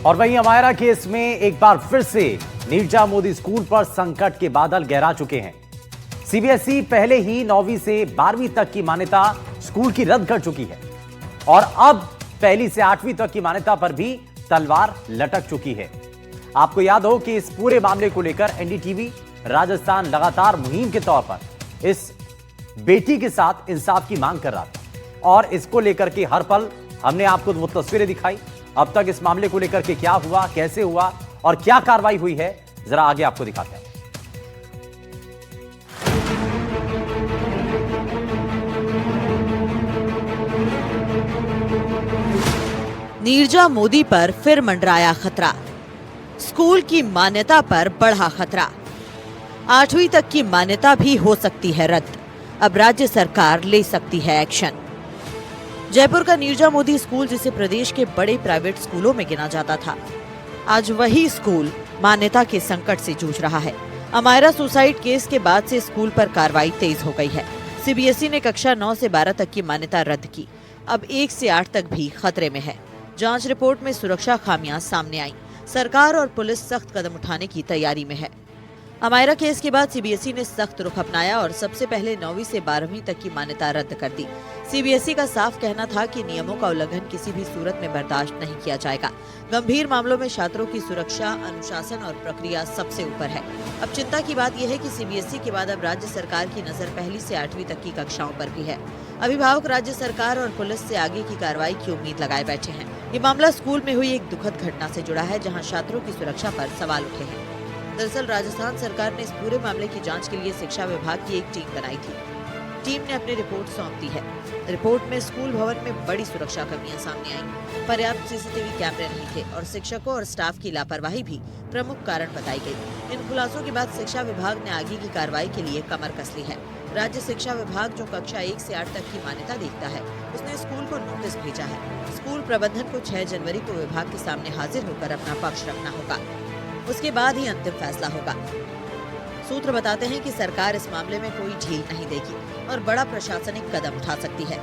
और वहीं अमायरा केस में एक बार फिर से नीरजा मोदी स्कूल पर संकट के बादल गहरा चुके हैं। सीबीएसई पहले ही 9वीं से 12वीं तक की मान्यता स्कूल की रद्द कर चुकी है और अब पहली से 8वीं तक की मान्यता पर भी तलवार लटक चुकी है। आपको याद हो कि इस पूरे मामले को लेकर एनडीटीवी राजस्थान लगातार मुहिम के तौर पर इस बेटी के साथ इंसाफ की मांग कर रहा था और इसको लेकर के हर पल हमने आपको वो तस्वीरें दिखाई। अब तक इस मामले को लेकर के क्या हुआ, कैसे हुआ और क्या कार्रवाई हुई है, जरा आगे आपको दिखाते हैं। नीरजा मोदी पर फिर मंडराया खतरा। स्कूल की मान्यता पर बढ़ा खतरा। 8वीं तक की मान्यता भी हो सकती है रद्द। अब राज्य सरकार ले सकती है एक्शन। जयपुर का नीरजा मोदी स्कूल, जिसे प्रदेश के बड़े प्राइवेट स्कूलों में गिना जाता था, आज वही स्कूल मान्यता के संकट से जूझ रहा है। अमायरा सुसाइड केस के बाद से स्कूल पर कार्रवाई तेज हो गई है। सीबीएसई ने कक्षा 9 से 12 तक की मान्यता रद्द की। अब 1 से 8 तक भी खतरे में है। जांच रिपोर्ट में सुरक्षा खामियां सामने आई। सरकार और पुलिस सख्त कदम उठाने की तैयारी में है। अमायरा केस के बाद सीबीएसई ने सख्त रुख अपनाया और सबसे पहले 9वीं से 12वीं तक की मान्यता रद्द कर दी। सीबीएसई का साफ कहना था कि नियमों का उल्लंघन किसी भी सूरत में बर्दाश्त नहीं किया जाएगा। गंभीर मामलों में छात्रों की सुरक्षा, अनुशासन और प्रक्रिया सबसे ऊपर है। अब चिंता की बात यह है कि सीबीएसई के बाद अब राज्य सरकार की नजर पहली से 8वीं तक की कक्षाओं पर भी है। अभिभावक राज्य सरकार और पुलिस से आगे की कार्रवाई की उम्मीद लगाए बैठे हैं। ये मामला स्कूल में हुई एक दुखद घटना से जुड़ा है, जहाँ छात्रों की सुरक्षा पर सवाल उठे हैं। दरअसल राजस्थान सरकार ने इस पूरे मामले की जांच के लिए शिक्षा विभाग की एक टीम बनाई थी। टीम ने अपनी रिपोर्ट सौंप दी है। रिपोर्ट में स्कूल भवन में बड़ी सुरक्षा कमियां सामने आई। पर्याप्त सीसीटीवी कैमरे नहीं थे और शिक्षकों और स्टाफ की लापरवाही भी प्रमुख कारण बताई गई। इन खुलासों के बाद शिक्षा विभाग ने आगे की कार्रवाई के लिए कमर कस ली है। राज्य शिक्षा विभाग, जो कक्षा 1 से 8 तक की मान्यता देखता है, उसने स्कूल को नोटिस भेजा है। स्कूल प्रबंधन को 6 जनवरी को विभाग के सामने हाजिर होकर अपना पक्ष रखना होगा। उसके बाद ही अंतिम फैसला होगा। सूत्र बताते हैं कि सरकार इस मामले में कोई ढील नहीं देगी और बड़ा प्रशासनिक कदम उठा सकती है।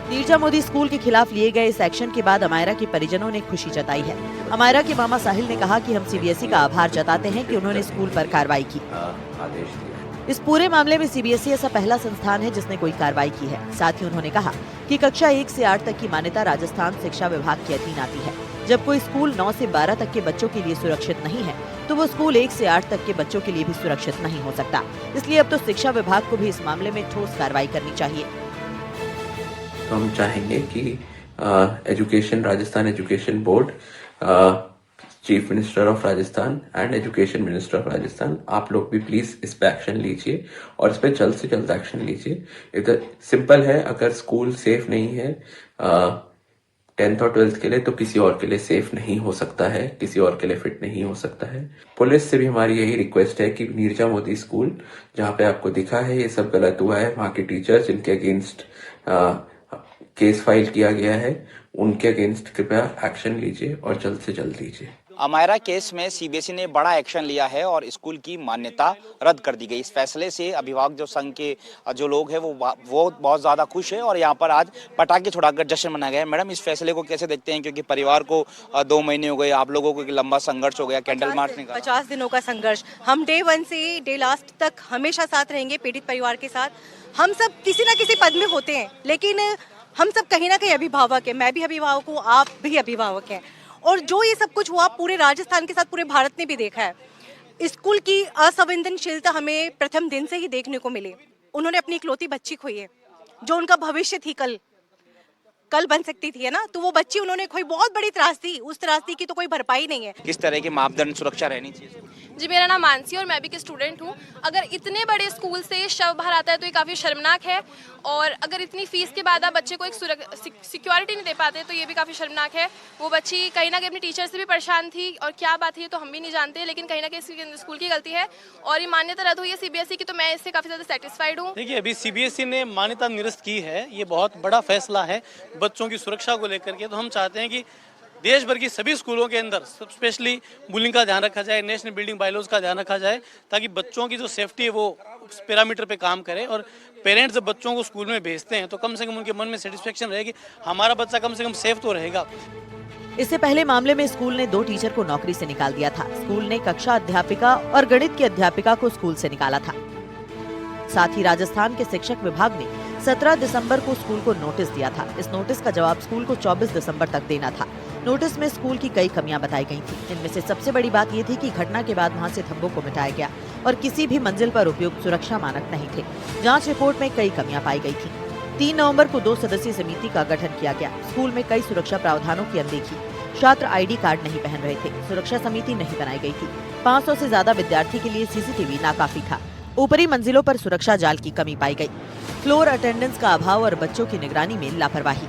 नीरजा मोदी स्कूल के खिलाफ लिए गए इस एक्शन के बाद अमायरा के परिजनों ने खुशी जताई है। अमायरा के मामा साहिल ने कहा कि हम सीबीएसई का आभार जताते हैं कि उन्होंने स्कूल पर कार्रवाई की। इस पूरे मामले में सीबीएसई ऐसा पहला संस्थान है जिसने कोई कार्रवाई की है। साथ ही उन्होंने कहा कि कक्षा 1 से 8 तक की मान्यता राजस्थान शिक्षा विभाग के अधीन आती है। जब कोई स्कूल 9 से 12 तक के बच्चों के लिए सुरक्षित नहीं है, तो वो स्कूल 1 से 8 तक के बच्चों के लिए भी सुरक्षित नहीं हो सकता। इसलिए अब तो शिक्षा विभाग को भी इस मामले में ठोस कार्रवाई करनी चाहिए। तो हम चाहेंगे कि Rajasthan education board, chief minister of Rajasthan and education minister of Rajasthan, आप लोग भी प्लीज इस पे एक्शन लीजिए और इस पे जल्द से जल्द एक्शन लीजिए। इधर सिंपल है, अगर स्कूल सेफ नहीं है 10th और 12th के लिए, तो किसी और के लिए सेफ नहीं हो सकता है, किसी और के लिए फिट नहीं हो सकता है। पुलिस से भी हमारी यही रिक्वेस्ट है कि नीरजा मोदी स्कूल, जहाँ पे आपको दिखा है ये सब गलत हुआ है, वहाँ के टीचर्स जिनके अगेंस्ट केस फाइल किया गया है, उनके अगेंस्ट कृपया एक्शन लीजिए और जल्द से जल्द लीजिए। अमायरा केस में सीबीएसई ने बड़ा एक्शन लिया है और स्कूल की मान्यता रद्द कर दी गई। इस फैसले से अभिभावक जो संघ के जो लोग हैं वो बहुत ज़्यादा खुश है और यहाँ पर आज पटाखे छुड़ाकर जश्न मनाया गया है। मैडम, इस फैसले को कैसे देखते हैं, क्योंकि परिवार को 2 महीने हो गए, आप लोगों को लंबा संघर्ष हो गया, कैंडल मार्च निकाला, 50 दिनों का संघर्ष। हम डे 1 से डे लास्ट तक हमेशा साथ रहेंगे पीड़ित परिवार के साथ। हम सब किसी न किसी पद में होते हैं, लेकिन हम सब कहीं ना कहीं अभिभावक हैं। मैं भी अभिभावक हूँ, आप भी अभिभावक हैं। और जो ये सब कुछ हुआ पूरे राजस्थान के साथ पूरे भारत ने भी देखा है। स्कूल की असंवेदनशीलता हमें प्रथम दिन से ही देखने को मिली। उन्होंने अपनी इकलौती बच्ची खोई है, जो उनका भविष्य थी, कल बन सकती थी, है ना। तो वो बच्ची उन्होंने खोई, बहुत बड़ी त्रासदी। उस त्रासदी की तो कोई भरपाई नहीं है। किस तरह के मापदंड सुरक्षा रहनी चाहिए? जी, मेरा नाम मानसी और मैं भी एक स्टूडेंट हूँ। अगर इतने बड़े स्कूल से शव बाहर आता है तो ये काफ़ी शर्मनाक है, और अगर इतनी फीस के बाद आप बच्चे को एक सिक्योरिटी नहीं दे पाते तो ये भी काफ़ी शर्मनाक है। वो बच्ची कहीं ना कहीं अपने टीचर से भी परेशान थी, और क्या बात है ये तो हम भी नहीं जानते, लेकिन कहीं ना कहीं स्कूल की गलती है और ये मान्यता रद्द हुई है सीबीएसई की, तो मैं इससे काफ़ी ज़्यादा सेटिस्फाइड हूँ। देखिए, अभी सीबीएसई ने मान्यता निरस्त की है, ये बहुत बड़ा फैसला है बच्चों की सुरक्षा को लेकर के। तो हम चाहते हैं कि देश भर की सभी स्कूलों के अंदर स्पेशली बुलिंग का ध्यान रखा जाए, नेशनल बिल्डिंग बायलॉज का ध्यान रखा जाए, ताकि बच्चों की जो सेफ्टी है वो उस पैरामीटर पे काम करे और पेरेंट्स जब बच्चों को स्कूल में भेजते हैं तो कम से कम उनके मन में सेटिस्फेक्शन रहेगी, हमारा बच्चा कम से कम सेफ तो रहेगा। इससे पहले मामले में स्कूल ने 2 टीचर को नौकरी से निकाल दिया था। स्कूल ने कक्षा अध्यापिका और गणित की अध्यापिका को स्कूल से निकाला था। साथ ही राजस्थान के शिक्षक विभाग ने 17 दिसंबर को स्कूल को नोटिस दिया था। इस नोटिस का जवाब स्कूल को 24 दिसंबर तक देना था। नोटिस में स्कूल की कई कमियां बताई गई थी। इनमें से सबसे बड़ी बात ये थी कि घटना के बाद वहां से थंबों को मिटाया गया और किसी भी मंजिल पर उपयुक्त सुरक्षा मानक नहीं थे। जांच रिपोर्ट में कई कमियां पाई गई थी। 3 नवंबर को 2 सदस्यीय समिति का गठन किया गया। स्कूल में कई सुरक्षा प्रावधानों की अनदेखी, छात्र आईडी कार्ड नहीं पहन रहे थे, सुरक्षा समिति नहीं बनाई गई थी। 500 से ज्यादा विद्यार्थी के लिए सीसीटीवी नाकाफी था। ऊपरी मंजिलों पर सुरक्षा जाल की कमी पाई गई। फ्लोर अटेंडेंस का अभाव और बच्चों की निगरानी में लापरवाही।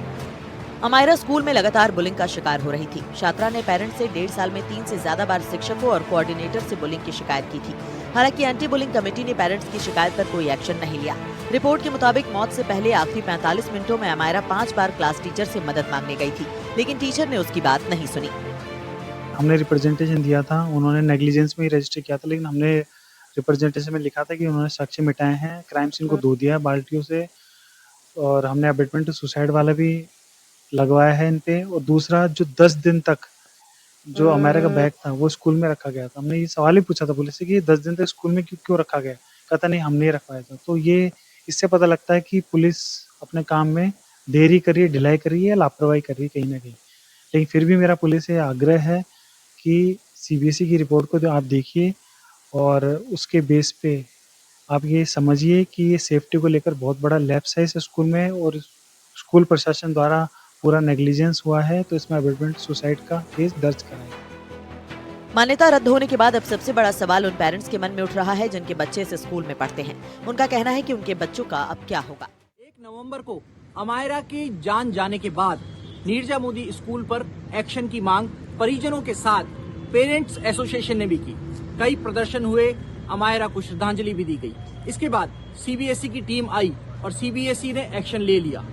अमायरा स्कूल में लगातार बुलिंग का शिकार हो रही थी। छात्रा ने पेरेंट्स से 1.5 साल में 3 से ज्यादा बार शिक्षकों और कोऑर्डिनेटर से बुलिंग की शिकायत की थी। हालांकि एंटी बुलिंग कमेटी ने पेरेंट्स की शिकायत पर कोई एक्शन नहीं लिया। रिपोर्ट के मुताबिक मौत से पहले आखिरी 45 मिनटों में अमायरा 5 बार क्लास टीचर से मदद मांगने गई थी, लेकिन टीचर ने उसकी बात नहीं सुनी। हमने रिप्रेजेंटेशन दिया था, उन्होंने नेग्लिजेंस में ही रजिस्टर किया था, लेकिन हमने रिप्रेजेंटेशन में लिखा था कि उन्होंने साक्ष्य मिटाए हैं, क्राइम सीन को धो दिया बाल्टियों से, और हमने अबेटमेंट टू सुसाइड वाला भी लगवाया है इन पे। और दूसरा, जो 10 दिन तक जो अमेरिका का बैग था वो स्कूल में रखा गया था। हमने ये सवाल ही पूछा था पुलिस से कि 10 दिन तक स्कूल में क्यों रखा गया, कहता नहीं हमने रखवाया था। तो ये इससे पता लगता है कि पुलिस अपने काम में देरी कर रही है, ढिलाई कर रही है, लापरवाही कर रही है कहीं ना कहीं। लेकिन फिर भी मेरा पुलिस से आग्रह है कि सीबीएसई की रिपोर्ट को तो आप देखिए और उसके बेस पे आप ये समझिए कि ये सेफ्टी को लेकर बहुत बड़ा लैप्स है इस स्कूल में और स्कूल प्रशासन द्वारा पूरा नेग्लिजेंस हुआ है, तो इसमें अबेटमेंट सुसाइड का केस दर्ज कराएं। मान्यता रद्द होने के बाद अब सबसे बड़ा सवाल उन पेरेंट्स के मन में उठ रहा है जिनके बच्चे इस स्कूल में पढ़ते हैं। उनका कहना है कि उनके बच्चों का अब क्या होगा। 1 नवंबर को अमायरा की जान जाने के बाद नीरजा मोदी स्कूल पर एक्शन की मांग परिजनों के साथ पेरेंट्स एसोसिएशन ने भी की। कई प्रदर्शन हुए, अमायरा को श्रद्धांजलि भी दी गई। इसके बाद सीबीएसई की टीम आई और सीबीएसई ने एक्शन ले लिया।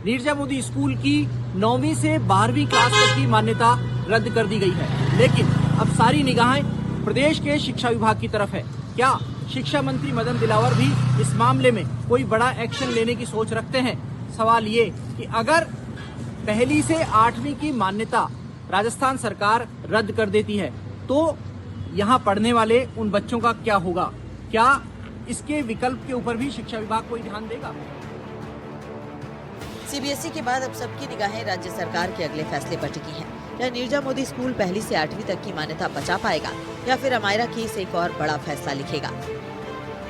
नीरजा मोदी स्कूल की 9वीं से 12वीं क्लास तक की मान्यता रद्द कर दी गई है, लेकिन अब सारी निगाहें प्रदेश के शिक्षा विभाग की तरफ है। क्या शिक्षा मंत्री मदन दिलावर भी इस मामले में कोई बड़ा एक्शन लेने की सोच रखते हैं? सवाल ये कि अगर 1ली से 8वीं की मान्यता राजस्थान सरकार रद्द कर देती है तो यहाँ पढ़ने वाले उन बच्चों का क्या होगा? क्या इसके विकल्प के ऊपर भी शिक्षा विभाग कोई ध्यान देगा? सीबीएसई के बाद अब सबकी निगाहें राज्य सरकार के अगले फैसले पर टिकी हैं। क्या नीरजा मोदी स्कूल 1ली से 8वीं तक की मान्यता बचा पाएगा या फिर अमायरा केस एक और बड़ा फैसला लिखेगा?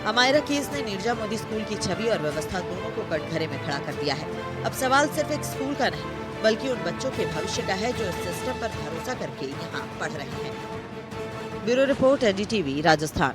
अमायरा केस ने नीरजा मोदी स्कूल की छवि और व्यवस्था दोनों को कटघरे में खड़ा कर दिया है। अब सवाल सिर्फ एक स्कूल का नहीं बल्कि उन बच्चों के भविष्य का है जो इस सिस्टम पर भरोसा करके यहाँ पढ़ रहे हैं। Bureau report, NDTV, Rajasthan.